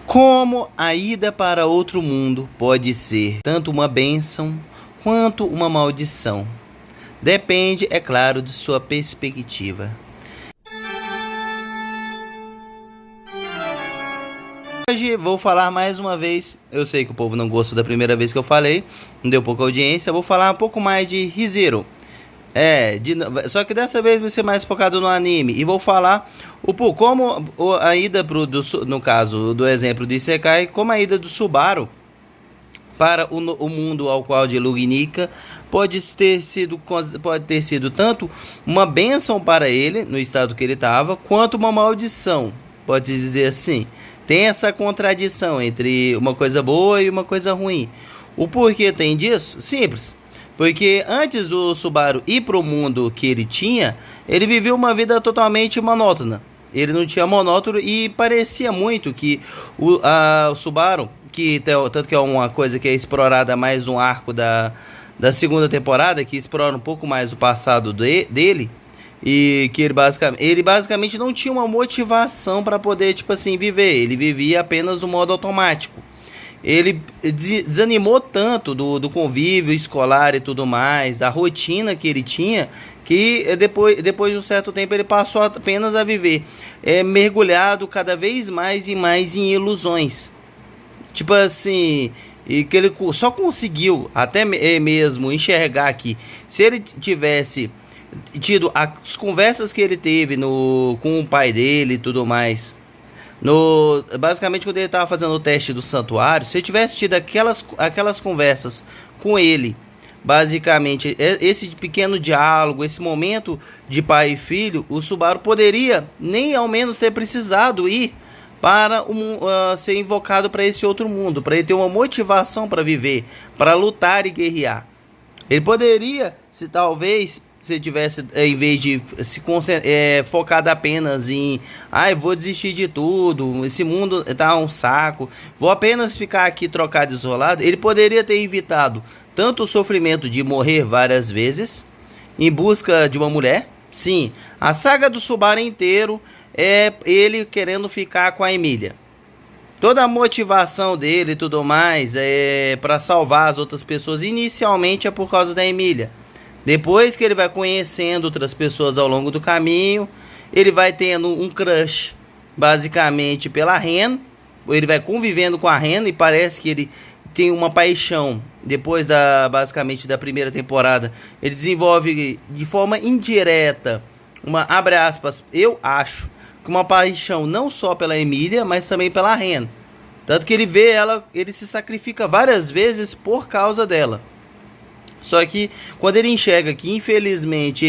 Como a ida para outro mundo pode ser tanto uma bênção quanto uma maldição. Depende, é claro, de sua perspectiva. Hoje vou falar mais uma vez. Eu sei que o povo não gostou da primeira vez que eu falei, não deu pouca audiência. Vou falar um pouco mais de ReZero. Só que dessa vez vai ser mais focado no anime. E vou falar como a ida no caso do exemplo do Isekai, como a ida do Subaru para o mundo ao qual de Lugnika pode ter sido tanto uma bênção para ele, no estado que ele estava, quanto uma maldição, pode dizer assim. Tem essa contradição entre uma coisa boa e uma coisa ruim. O porquê tem disso? Simples. Porque antes do Subaru ir para o mundo que ele tinha, ele viveu uma vida totalmente monótona. Ele não tinha monótono e parecia muito que o Subaru, tanto que é uma coisa que é explorada mais um arco da segunda temporada, que explora um pouco mais o passado dele, e que ele basicamente não tinha uma motivação para poder, tipo assim, viver. Ele vivia apenas no modo automático. Ele desanimou tanto do convívio escolar e tudo mais, da rotina que ele tinha, que depois de um certo tempo ele passou apenas a viver mergulhado cada vez mais e mais em ilusões. Tipo assim, e que ele só conseguiu até mesmo enxergar que se ele tivesse tido as conversas que ele teve com o pai dele e tudo mais, basicamente quando ele estava fazendo o teste do santuário, se ele tivesse tido aquelas conversas com ele, basicamente esse pequeno diálogo, esse momento de pai e filho, o Subaru poderia nem ao menos ter precisado ir para ser invocado para esse outro mundo, para ele ter uma motivação para viver, para lutar e guerrear. Ele poderia, se tivesse, em vez de se focado apenas em vou desistir de tudo, esse mundo tá um saco, vou apenas ficar aqui trocado, isolado, ele poderia ter evitado tanto o sofrimento de morrer várias vezes em busca de uma mulher. Sim, a saga do Subaru inteiro é ele querendo ficar com a Emília. Toda a motivação dele e tudo mais é para salvar as outras pessoas. Inicialmente é por causa da Emília. Depois que ele vai conhecendo outras pessoas ao longo do caminho, ele vai tendo um crush basicamente pela Ren. Ele vai convivendo com a Ren e parece que ele tem uma paixão. Depois basicamente da primeira temporada, ele desenvolve de forma indireta abre aspas, eu acho, uma paixão não só pela Emília, mas também pela Ren. Tanto que ele vê ela, ele se sacrifica várias vezes por causa dela. Só que quando ele enxerga que infelizmente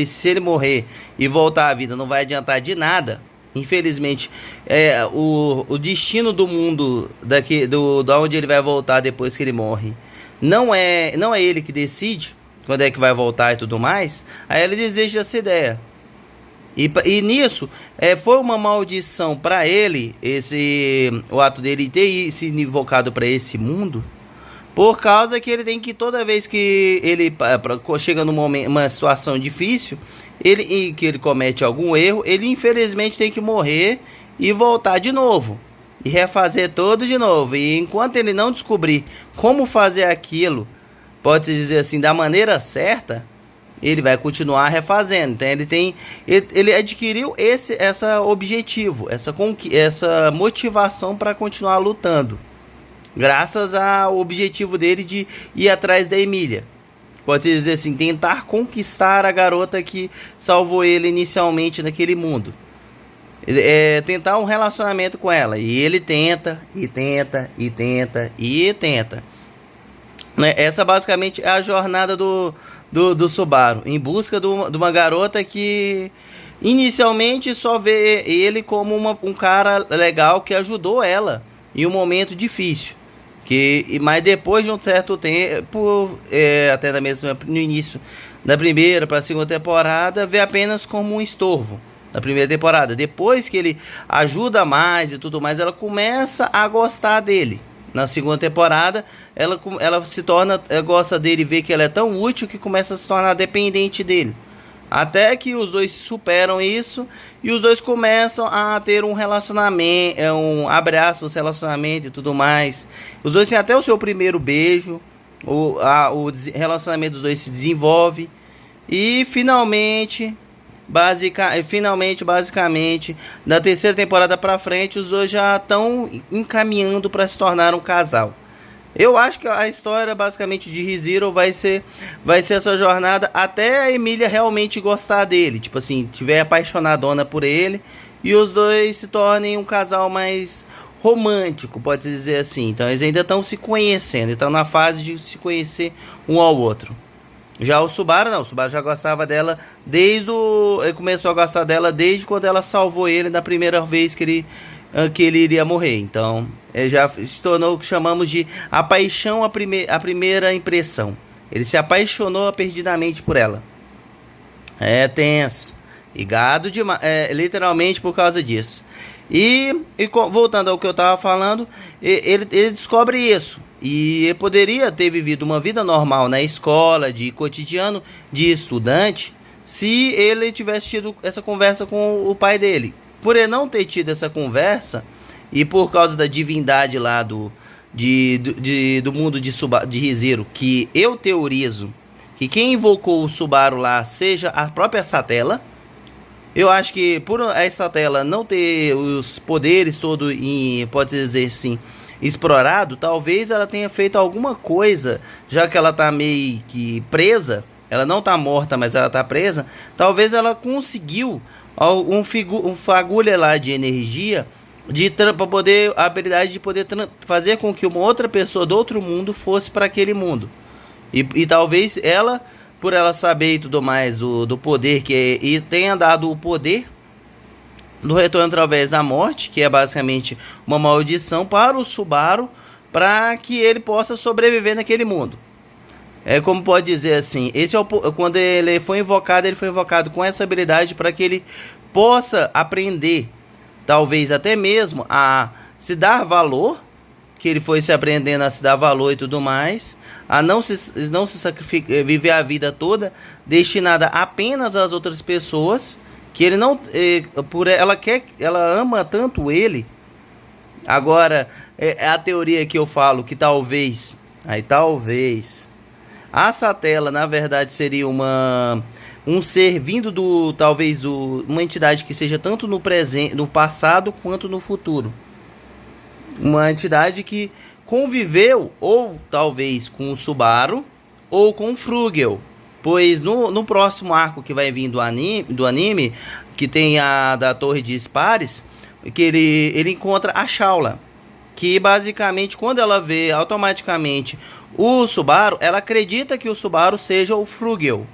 se ele morrer e voltar à vida não vai adiantar de nada, infelizmente o destino do mundo da onde ele vai voltar depois que ele morre não é ele que decide quando é que vai voltar e tudo mais, aí ele deseja essa ideia. E nisso foi uma maldição para ele o ato dele ter se invocado para esse mundo. Por causa que ele tem que, toda vez que ele chega num momento, uma situação difícil, que ele comete algum erro, ele infelizmente tem que morrer e voltar de novo. E refazer tudo de novo. E enquanto ele não descobrir como fazer aquilo, pode-se dizer assim, da maneira certa, ele vai continuar refazendo. Então ele adquiriu esse objetivo, essa motivação para continuar lutando. Graças ao objetivo dele de ir atrás da Emília. Pode dizer assim, tentar conquistar a garota que salvou ele inicialmente naquele mundo. Tentar um relacionamento com ela. E ele tenta, e tenta, e tenta, e tenta. Essa basicamente é a jornada do Subaru. Em busca de uma garota que inicialmente só vê ele como um cara legal que ajudou ela em um momento difícil. Mas depois de um certo tempo, até no início da primeira para a segunda temporada, vê apenas como um estorvo. Na primeira temporada, depois que ele ajuda mais e tudo mais, ela começa a gostar dele. Na segunda temporada, ela se torna, gosta dele, vê que ela é tão útil que começa a se tornar dependente dele. Até que os dois superam isso e os dois começam a ter um relacionamento, abre aspas, relacionamento e tudo mais. Os dois têm até o seu primeiro beijo, o relacionamento dos dois se desenvolve e finalmente, basicamente, da terceira temporada pra frente, os dois já estão encaminhando para se tornar um casal. Eu acho que a história basicamente de ReZero vai ser essa jornada até a Emília realmente gostar dele. Tipo assim, tiver apaixonadona por ele e os dois se tornem um casal mais romântico, pode dizer assim. Então eles ainda estão se conhecendo, estão na fase de se conhecer um ao outro. Já o Subaru não, o Subaru já gostava dela ele começou a gostar dela desde quando ela salvou ele na primeira vez que ele iria morrer. Então, já se tornou o que chamamos de a paixão à primeira impressão. Ele se apaixonou perdidamente por ela. É tenso. E gado demais, literalmente por causa disso. Voltando ao que eu estava falando, ele descobre isso. E ele poderia ter vivido uma vida normal na escola, de cotidiano, de estudante, se ele tivesse tido essa conversa com o pai dele. Por ele não ter tido essa conversa, e por causa da divindade lá do mundo de ReZero, que eu teorizo que quem invocou o Subaru lá seja a própria Satella. Eu acho que por a Satella não ter os poderes todos, pode dizer assim, explorado, talvez ela tenha feito alguma coisa, já que ela tá meio que presa, ela não tá morta, mas ela tá presa, talvez ela conseguiu um fagulha lá de energia para poder a habilidade de poder fazer com que uma outra pessoa do outro mundo fosse para aquele mundo. E talvez ela, por ela saber e tudo mais do poder e tenha dado o poder do retorno através da morte, que é basicamente uma maldição para o Subaru, para que ele possa sobreviver naquele mundo. É como pode dizer assim, quando ele foi invocado com essa habilidade para que ele possa aprender, talvez até mesmo a se dar valor, que ele foi se aprendendo a se dar valor e tudo mais, a não se sacrificar, viver a vida toda destinada apenas às outras pessoas, que ele não, ela ama tanto ele. Agora é a teoria que eu falo que talvez a Satella na verdade seria um ser vindo uma entidade que seja tanto no presente, no passado quanto no futuro. Uma entidade que conviveu ou talvez com o Subaru ou com o Frugal. Pois no próximo arco que vai vir do anime, que tem a da Torre de Spares, que ele encontra a Shaula, que basicamente quando ela vê automaticamente o Subaru, ela acredita que o Subaru seja o Frugal,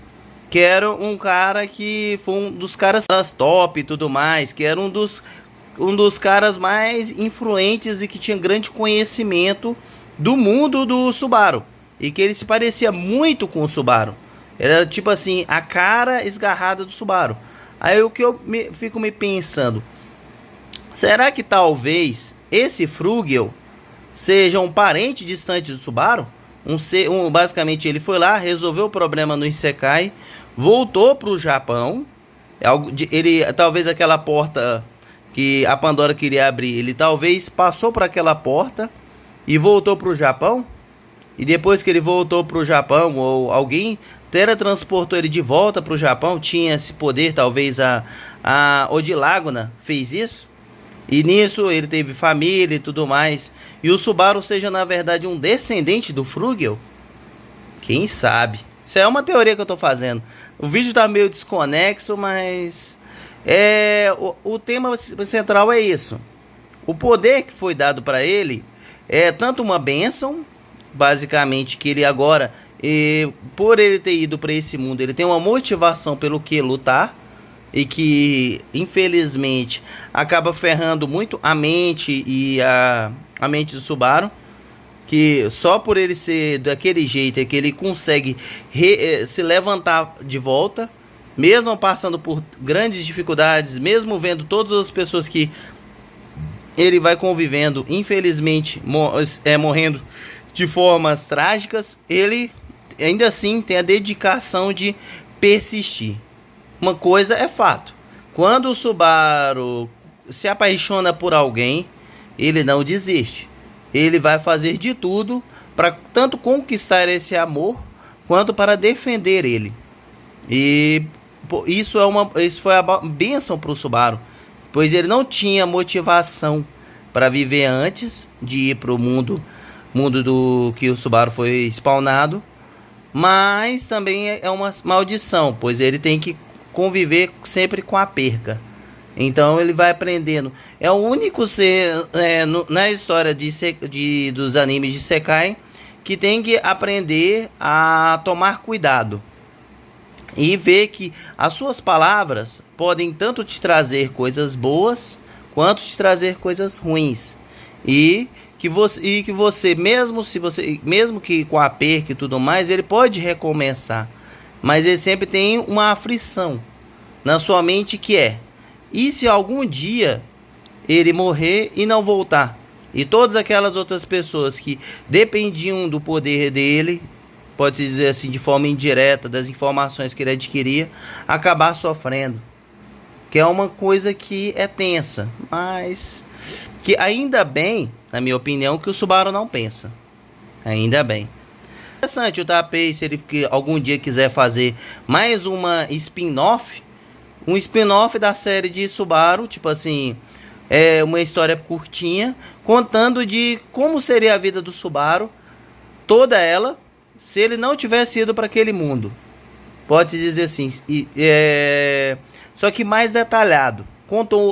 que era um cara que foi um dos caras top e tudo mais, que era um dos caras mais influentes e que tinha grande conhecimento do mundo do Subaru, e que ele se parecia muito com o Subaru. Era tipo assim, a cara esgarrada do Subaru. Aí o que eu fico me pensando, será que talvez esse Frugal seja um parente distante do Subaru? Basicamente ele foi lá, resolveu o problema no Isekai, voltou para o Japão. Talvez aquela porta que a Pandora queria abrir, ele talvez passou por aquela porta e voltou para o Japão. E depois que ele voltou para o Japão, ou alguém teletransportou ele de volta para o Japão, tinha esse poder, talvez a Odilaguna fez isso. E nisso ele teve família e tudo mais. E o Subaru seja na verdade um descendente do Frugal? Quem sabe? Isso é uma teoria que eu estou fazendo. O vídeo está meio desconexo, mas o tema central é isso. O poder que foi dado para ele é tanto uma bênção, basicamente, que ele agora, por ele ter ido para esse mundo, ele tem uma motivação pelo que lutar, e que infelizmente acaba ferrando muito a mente e a mente do Subaru, que só por ele ser daquele jeito é que ele consegue se levantar de volta, mesmo passando por grandes dificuldades, mesmo vendo todas as pessoas que ele vai convivendo, infelizmente morrendo de formas trágicas, ele ainda assim tem a dedicação de persistir. uma coisa é fato. Quando o Subaru se apaixona por alguém, ele não desiste. Ele vai fazer de tudo para tanto conquistar esse amor, quanto para defender ele. E isso foi a bênção para o Subaru, pois ele não tinha motivação para viver antes de ir para o mundo do que o Subaru foi spawnado. Mas também é uma maldição, pois ele tem que conviver sempre com a perca. Então ele vai aprendendo. É o único ser na história dos animes de Isekai que tem que aprender a tomar cuidado e ver que as suas palavras podem tanto te trazer coisas boas quanto te trazer coisas ruins. E que você mesmo que com a perca e tudo mais, ele pode recomeçar, mas ele sempre tem uma aflição na sua mente, que é: e se algum dia ele morrer e não voltar? E todas aquelas outras pessoas que dependiam do poder dele, pode-se dizer assim, de forma indireta, das informações que ele adquiria, acabar sofrendo. Que é uma coisa que é tensa, mas que ainda bem, na minha opinião, que o Subaru não pensa. Ainda bem. Interessante o Tapei, se ele algum dia quiser fazer mais uma spin-off, um spin-off da série de Subaru, tipo assim, é uma história curtinha, contando de como seria a vida do Subaru, toda ela, se ele não tivesse ido para aquele mundo. Pode dizer assim, só que mais detalhado.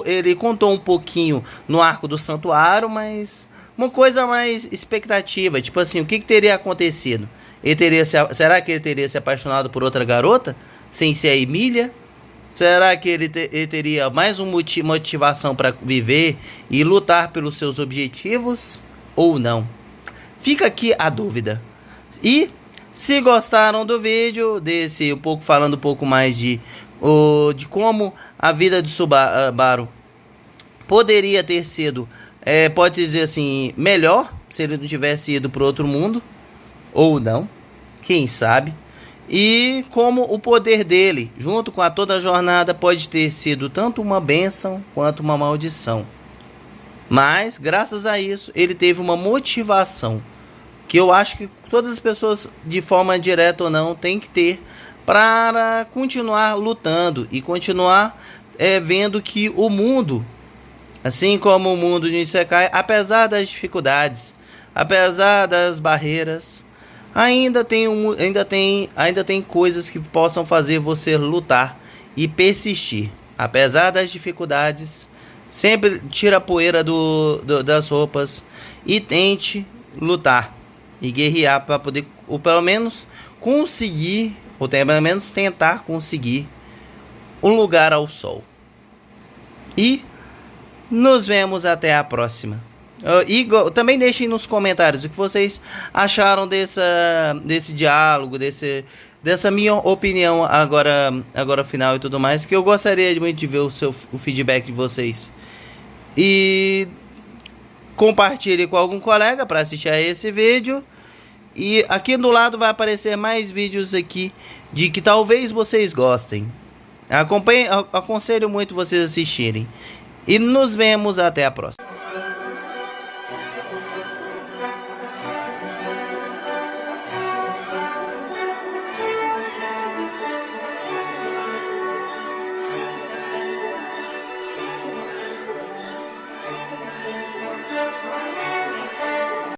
Ele contou um pouquinho no arco do santuário, mas uma coisa mais expectativa, tipo assim, o que teria acontecido? Será que ele teria se apaixonado por outra garota, sem ser a Emília? Será que ele teria mais uma motivação para viver e lutar pelos seus objetivos? Ou não? Fica aqui a dúvida. E se gostaram do vídeo, falando um pouco mais de como a vida de Subaru poderia ter sido, pode dizer assim, melhor se ele não tivesse ido para outro mundo, ou não, quem sabe. E como o poder dele, junto com toda a jornada, pode ter sido tanto uma bênção quanto uma maldição. Mas, graças a isso, ele teve uma motivação, que eu acho que todas as pessoas, de forma direta ou não, têm que ter, para continuar lutando e continuar vendo que o mundo, assim como o mundo de Isekai, apesar das dificuldades, apesar das barreiras, ainda tem coisas que possam fazer você lutar e persistir. Apesar das dificuldades, sempre tira a poeira das roupas e tente lutar e guerrear para poder, ou pelo menos conseguir, ou pelo menos tentar conseguir um lugar ao sol. E nos vemos até a próxima. E também deixem nos comentários o que vocês acharam desse diálogo, dessa minha opinião agora final e tudo mais, que eu gostaria muito de ver o feedback de vocês. E compartilhe com algum colega para assistir a esse vídeo. E aqui do lado vai aparecer mais vídeos aqui de que talvez vocês gostem. Aconselho muito vocês assistirem. E nos vemos até a próxima.